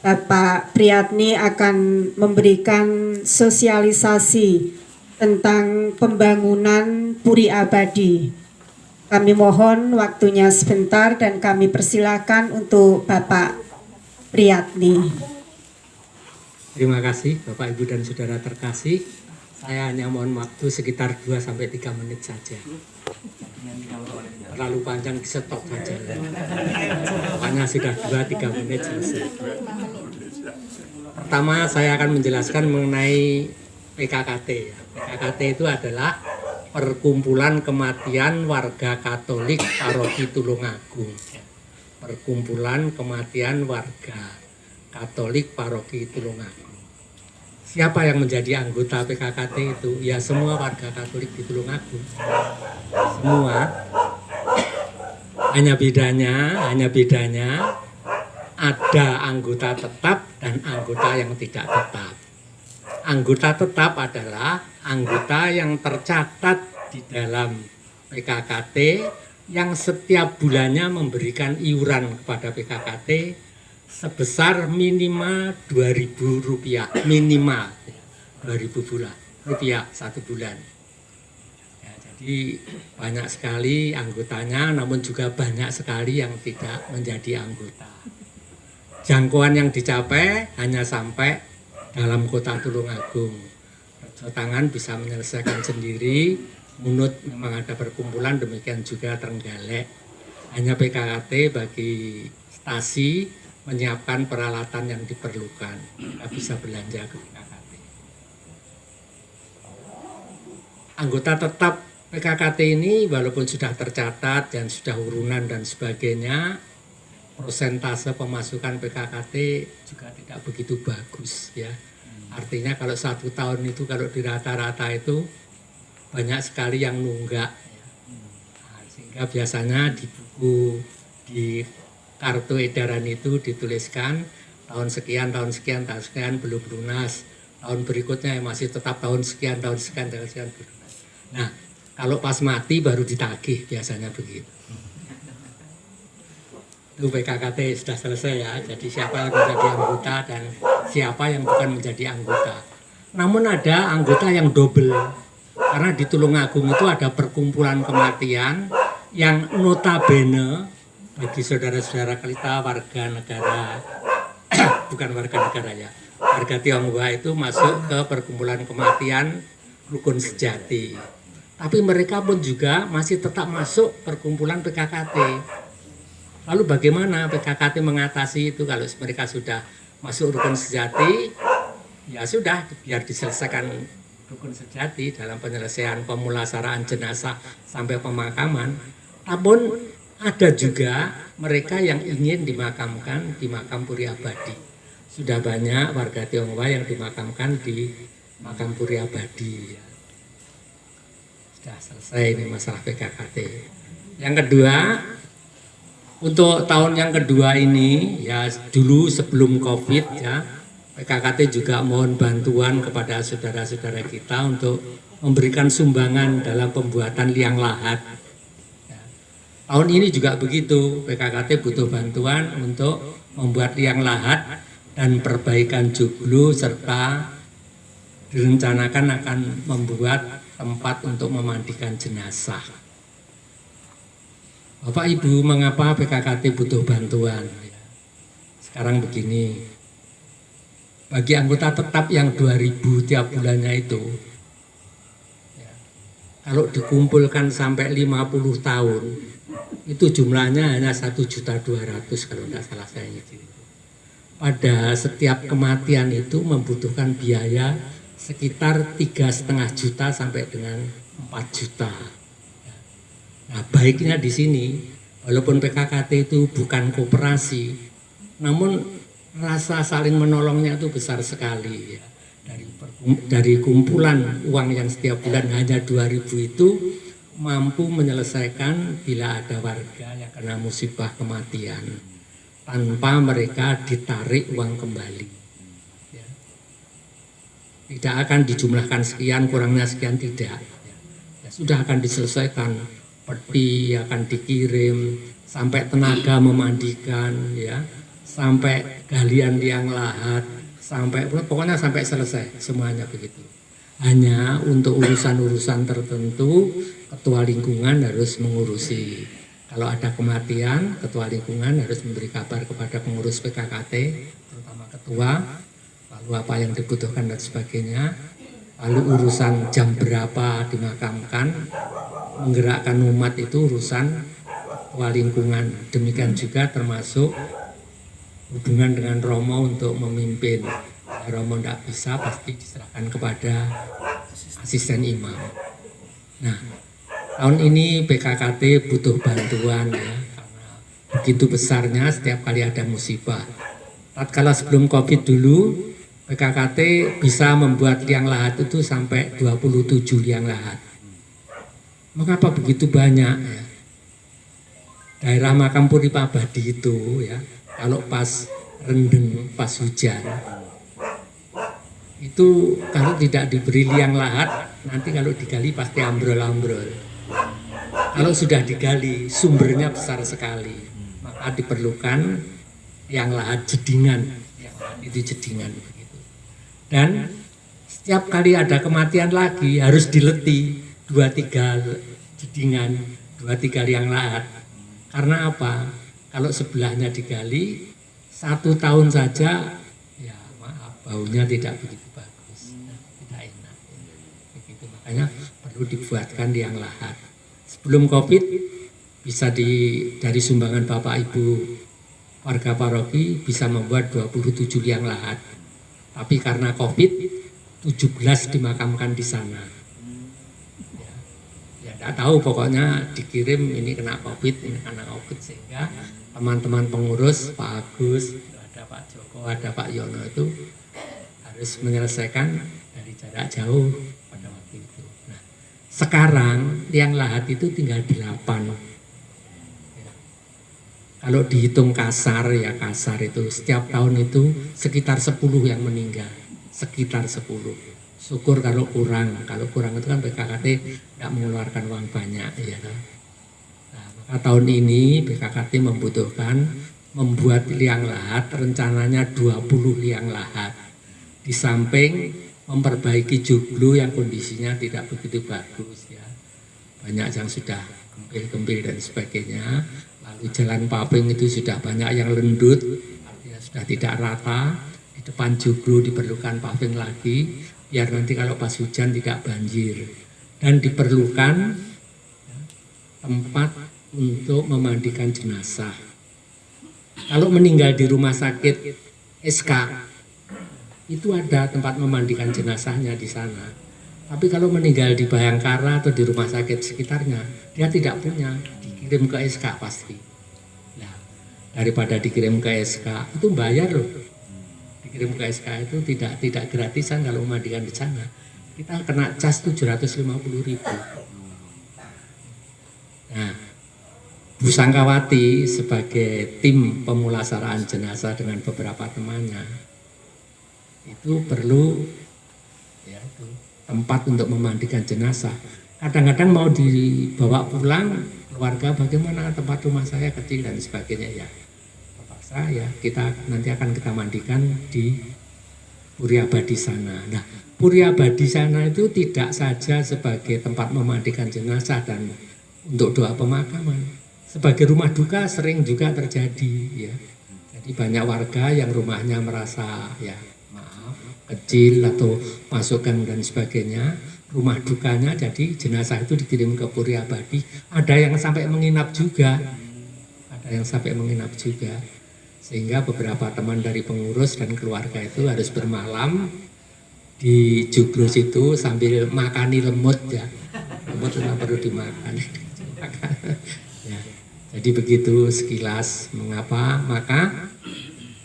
Bapak Priyatni akan memberikan sosialisasi tentang pembangunan Puri Abadi. Kami mohon waktunya sebentar dan kami persilakan untuk Bapak Priyatni. Terima kasih Bapak Ibu dan Saudara terkasih. Saya hanya mohon waktu sekitar 2-3 menit saja. Terlalu panjang stop saja. Pokoknya sudah 2-3 menit selesai. Pertama saya akan menjelaskan mengenai PKKT. PKKT itu adalah Perkumpulan Kematian Warga Katolik Paroki Tulungagung. Perkumpulan Kematian Warga Katolik Paroki Tulungagung. Siapa yang menjadi anggota PKKT itu? Ya semua warga Katolik di Tulungagung. Semua. Hanya bedanya ada anggota tetap dan anggota yang tidak tetap. Anggota tetap adalah anggota yang tercatat di dalam PKKT yang setiap bulannya memberikan iuran kepada PKKT sebesar minimal Rp2.000, minimal Rp2.000 satu bulan. Ya, jadi banyak sekali anggotanya, namun juga banyak sekali yang tidak menjadi anggota. Jangkauan yang dicapai hanya sampai dalam kota Tulungagung. Rejo Tangan bisa menyelesaikan sendiri, Munut memang ada perkumpulan, demikian juga Trenggalek. Hanya PKKT bagi stasi menyiapkan peralatan yang diperlukan, kita bisa belanja ke PKKT. Anggota tetap PKKT ini walaupun sudah tercatat dan sudah urunan dan sebagainya, persentase pemasukan PKKT juga tidak begitu bagus ya. Artinya kalau 1 tahun itu kalau di rata-rata itu banyak sekali yang nunggak. Nah, sehingga biasanya di buku di kartu edaran itu dituliskan tahun sekian belum lunas, tahun berikutnya masih tetap tahun sekian belum lunas. Nah, kalau pas mati baru ditagih biasanya begitu. Itu PKKT sudah selesai ya, jadi siapa yang menjadi anggota dan siapa yang bukan menjadi anggota. Namun ada anggota yang double, karena di Tulungagung itu ada perkumpulan kematian yang notabene bagi saudara-saudara kita warga negara, bukan warga negara ya, warga Tionghoa itu masuk ke perkumpulan kematian Rukun Sejati. Tapi mereka pun juga masih tetap masuk perkumpulan PKKT. Lalu bagaimana PKKT mengatasi itu kalau mereka sudah masuk Rukun Sejati? Ya sudah, biar diselesaikan Rukun Sejati dalam penyelesaian pemulasaraan jenazah sampai pemakaman. Namun ada juga mereka yang ingin dimakamkan di makam Puri Abadi. Sudah banyak warga Tionghoa yang dimakamkan di makam Puri Abadi. Sudah selesai ini masalah PKKT. Yang kedua, untuk tahun yang kedua ini, ya dulu sebelum COVID ya, PKKT juga mohon bantuan kepada saudara-saudara kita untuk memberikan sumbangan dalam pembuatan liang lahat. Tahun ini juga begitu, PKKT butuh bantuan untuk membuat liang lahat dan perbaikan joglo serta direncanakan akan membuat tempat untuk memandikan jenazah. Bapak Ibu, mengapa PKKT butuh bantuan? Sekarang begini, bagi anggota tetap yang 2.000 tiap bulannya itu, kalau dikumpulkan sampai 50 tahun, itu jumlahnya hanya 1.200.000 kalau tidak salah saya nyitir. Pada setiap kematian itu membutuhkan biaya sekitar 3,5 juta sampai dengan 4 juta. Nah, baiknya di sini, walaupun PKKT itu bukan koperasi, namun rasa saling menolongnya itu besar sekali. Ya. Dari kumpulan uang yang setiap bulan hanya 2.000 itu mampu menyelesaikan bila ada warga yang kena musibah kematian tanpa mereka ditarik uang kembali. Ya. Tidak akan dijumlahkan sekian, kurangnya sekian, tidak. Ya, sudah akan diselesaikan, peti akan dikirim, sampai tenaga memandikan, ya, sampai galian liang lahat, sampai pokoknya sampai selesai semuanya begitu. Hanya untuk urusan-urusan tertentu ketua lingkungan harus mengurusi. Kalau ada kematian, ketua lingkungan harus memberi kabar kepada pengurus PKKT, terutama ketua, lalu apa yang dibutuhkan dan sebagainya. Lalu urusan jam berapa dimakamkan, menggerakkan umat itu urusan ketua lingkungan. Demikian juga termasuk hubungan dengan Romo untuk memimpin. Romo tidak bisa, pasti diserahkan kepada asisten imam. Nah, tahun ini PKKT butuh bantuan ya, karena begitu besarnya setiap kali ada musibah. Tatkala sebelum COVID dulu, PKKT bisa membuat liang lahat itu sampai 27 liang lahat. Mengapa begitu banyak ya? Daerah makam Purip Abadi itu ya, kalau pas rendeng, pas hujan, itu kalau tidak diberi liang lahat, nanti kalau digali pasti ambrol-ambrol. Kalau sudah digali, sumbernya besar sekali, maka diperlukan liang lahat jedingan, itu jedingan begitu. Dan setiap kali ada kematian lagi harus dileti 2-3 jedingan, 2-3 liang lahat. Karena apa? Kalau sebelahnya digali 1 tahun saja, ya maaf, baunya tidak begitu bagus, tidak enak. Begitu, makanya perlu dibuatkan liang lahat. Sebelum COVID bisa dari sumbangan Bapak Ibu warga paroki bisa membuat 27 liang lahat. Tapi karena COVID 17 dimakamkan di sana. Ya tidak tahu, pokoknya dikirim ini kena COVID, ini kena COVID, sehingga teman-teman pengurus, Pak Agus, ada Pak Joko, ada Pak Yono itu harus menyelesaikan dari jarak jauh pada waktu itu. Nah, sekarang liang lahat itu tinggal 8. Ya. Kalau dihitung kasar ya kasar itu setiap tahun itu sekitar 10 yang meninggal, sekitar 10. Syukur kalau kurang itu kan PKKT tidak mengeluarkan uang banyak ya. Nah, tahun ini BKKT membutuhkan membuat liang lahat, rencananya 20 liang lahat. Di samping memperbaiki joglo yang kondisinya tidak begitu bagus ya. Banyak yang sudah kempil-kempil dan sebagainya. Lalu jalan paving itu sudah banyak yang lendut, artinya sudah tidak rata. Di depan joglo diperlukan paving lagi, biar nanti kalau pas hujan tidak banjir. Dan diperlukan tempat untuk memandikan jenazah. Kalau meninggal di rumah sakit SK, itu ada tempat memandikan jenazahnya di sana. Tapi kalau meninggal di Bayangkara atau di rumah sakit sekitarnya, dia tidak punya, dikirim ke SK pasti. Nah, daripada dikirim ke SK, itu bayar loh. Dikirim ke SK itu tidak gratisan kalau memandikan di sana. Kita kena cas 750.000. Nah, Bu Sangkawati sebagai tim pemulasaraan jenazah dengan beberapa temannya itu perlu ya, tempat untuk memandikan jenazah. Kadang-kadang mau dibawa pulang warga bagaimana tempat rumah saya kecil dan sebagainya ya. Terpaksa ya kita nanti akan kita mandikan di Puri Abadi sana. Nah, Puri Abadi sana itu tidak saja sebagai tempat memandikan jenazah dan untuk doa pemakaman, sebagai rumah duka sering juga terjadi ya. Jadi banyak warga yang rumahnya merasa ya maaf kecil atau masuk gang dan sebagainya, rumah dukanya jadi jenazah itu dikirim ke Puri Abadi. Ada yang sampai menginap juga, sehingga beberapa teman dari pengurus dan keluarga itu harus bermalam di joglo situ sambil makani lemut ya. Lemut tidak perlu dimakan. Ya, jadi begitu sekilas mengapa. Maka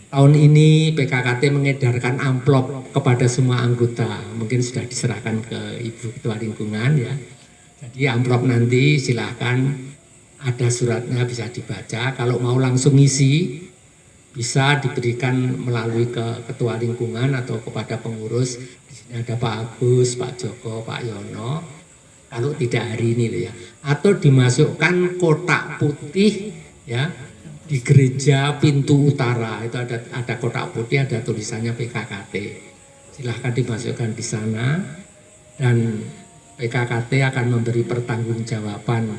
tahun ini PKKT mengedarkan amplop kepada semua anggota. Mungkin sudah diserahkan ke Ibu Ketua Lingkungan ya. Jadi amplop nanti silahkan, ada suratnya bisa dibaca. Kalau mau langsung isi bisa diberikan melalui ke Ketua Lingkungan atau kepada pengurus. Di sini ada Pak Agus, Pak Joko, Pak Yono. Kalau tidak hari ini loh ya. Atau dimasukkan kotak putih ya di gereja pintu utara. Itu ada kotak putih, ada tulisannya PKKT. Silahkan dimasukkan di sana dan PKKT akan memberi pertanggungjawaban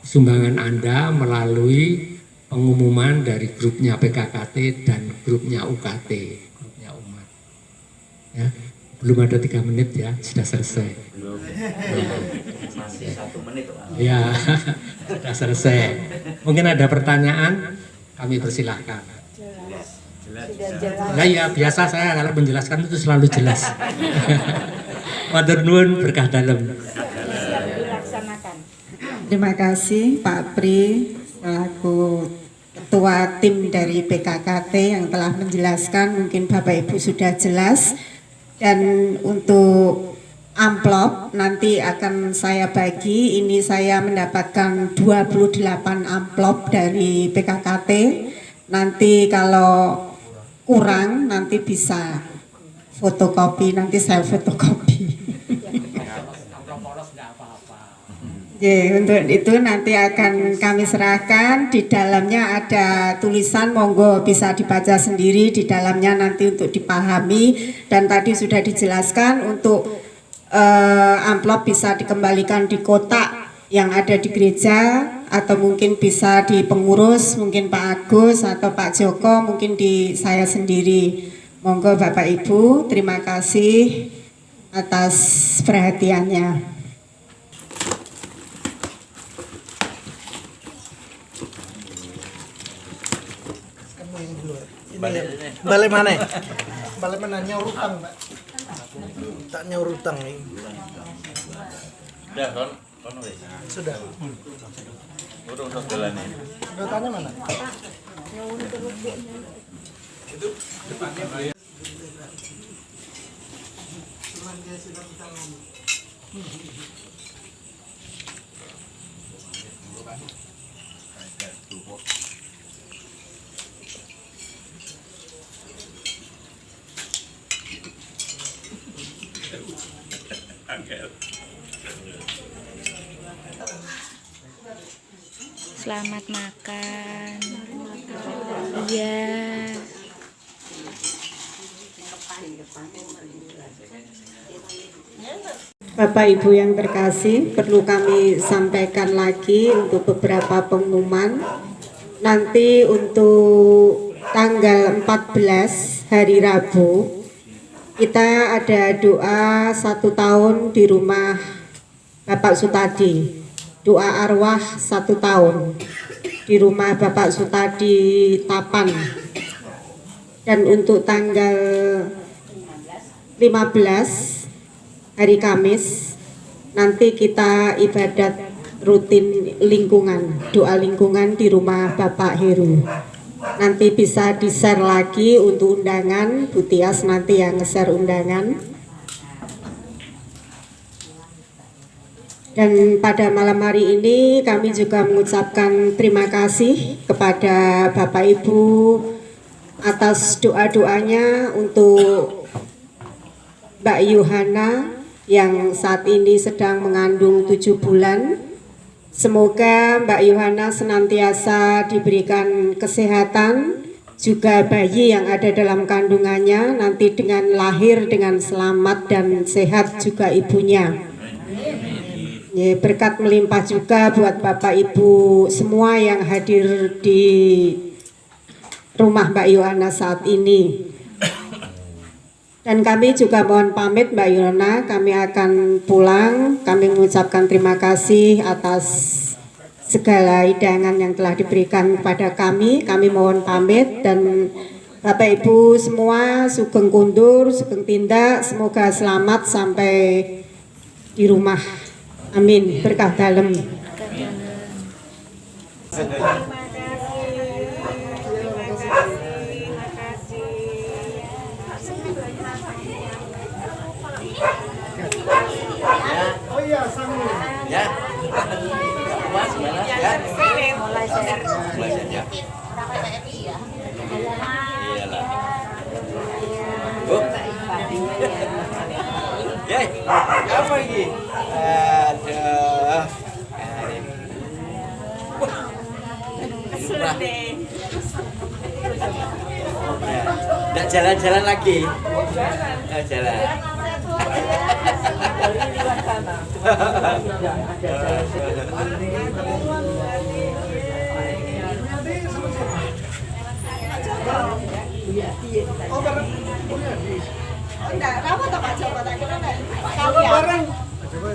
sumbangan Anda melalui pengumuman dari grupnya PKKT dan grupnya UKT, grupnya umat. Ya, belum ada 3 menit ya, sudah selesai. Masih 1 menit. Ya, sudah selesai. Mungkin ada pertanyaan, kami persilahkan. Nah ya, biasa saya kalau menjelaskan itu selalu jelas. Matur nuwun, berkah dalem. Terima kasih Pak Pri selaku Ketua tim dari PKKT yang telah menjelaskan. Mungkin Bapak Ibu sudah jelas. Dan untuk amplop nanti akan saya bagi. Ini saya mendapatkan 28 amplop dari PKKT. Nanti kalau kurang nanti bisa fotokopi, nanti saya fotokopi. Ya, untuk itu nanti akan kami serahkan. Di dalamnya ada tulisan, monggo bisa dibaca sendiri di dalamnya nanti untuk dipahami. Dan tadi sudah dijelaskan untuk amplop bisa dikembalikan di kotak yang ada di gereja atau mungkin bisa di pengurus, mungkin Pak Agus atau Pak Joko, mungkin di saya sendiri. Monggo Bapak Ibu, terima kasih atas perhatiannya. Balik mana? Balik mana nyaur utang, Pak? Tak nyaur utang nih. Sudah, Sudah. Udah jalan ini. Utangnya mana? Selamat makan. Iya. Bapak Ibu yang terkasih, perlu kami sampaikan lagi untuk beberapa pengumuman. Nanti untuk tanggal 14 hari Rabu kita ada doa 1 tahun di rumah Bapak Sutadi. Doa arwah 1 tahun di rumah Bapak Sutadi Tapan. Dan untuk tanggal 15 hari Kamis nanti kita ibadat rutin lingkungan, doa lingkungan di rumah Bapak Heru. Nanti bisa di-share lagi untuk undangan, Bu Tias nanti yang nge-share undangan. Dan pada malam hari ini kami juga mengucapkan terima kasih kepada Bapak Ibu atas doa-doanya untuk Mbak Yohana yang saat ini sedang mengandung 7 bulan. Semoga Mbak Yohana senantiasa diberikan kesehatan, juga bayi yang ada dalam kandungannya nanti dengan lahir dengan selamat dan sehat juga ibunya. Ya, berkat melimpah juga buat Bapak Ibu semua yang hadir di rumah Mbak Yohana saat ini. Dan kami juga mohon pamit Mbak Yohana, kami akan pulang. Kami mengucapkan terima kasih atas segala hidangan yang telah diberikan kepada kami. Kami mohon pamit dan Bapak Ibu semua sugeng kundur, sugeng tindak, semoga selamat sampai di rumah. Amin. Berkah dalem. Oh iya, sanggup. Ya. Mas, gimana? Ya. Mulai share. Mulai saja. Iyalah. Bu. Yey, apa ini? Aduh. Wah. Nggak jalan-jalan lagi. Nggak jalan. Oh, bareng. Enggak, kamu tak Pak Joko tak kira enggak. Kalau bareng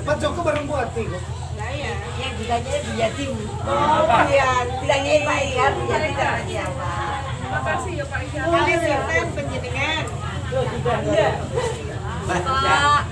Pak Joko bareng Bu Ati kok. Nah ya, yang ditanya dia tim. Oh iya, ditanya Pak Ian, ya tidak siapa. Makasih ya Pak Ian. Kalian siapkan penjenengan. Iya. Pak.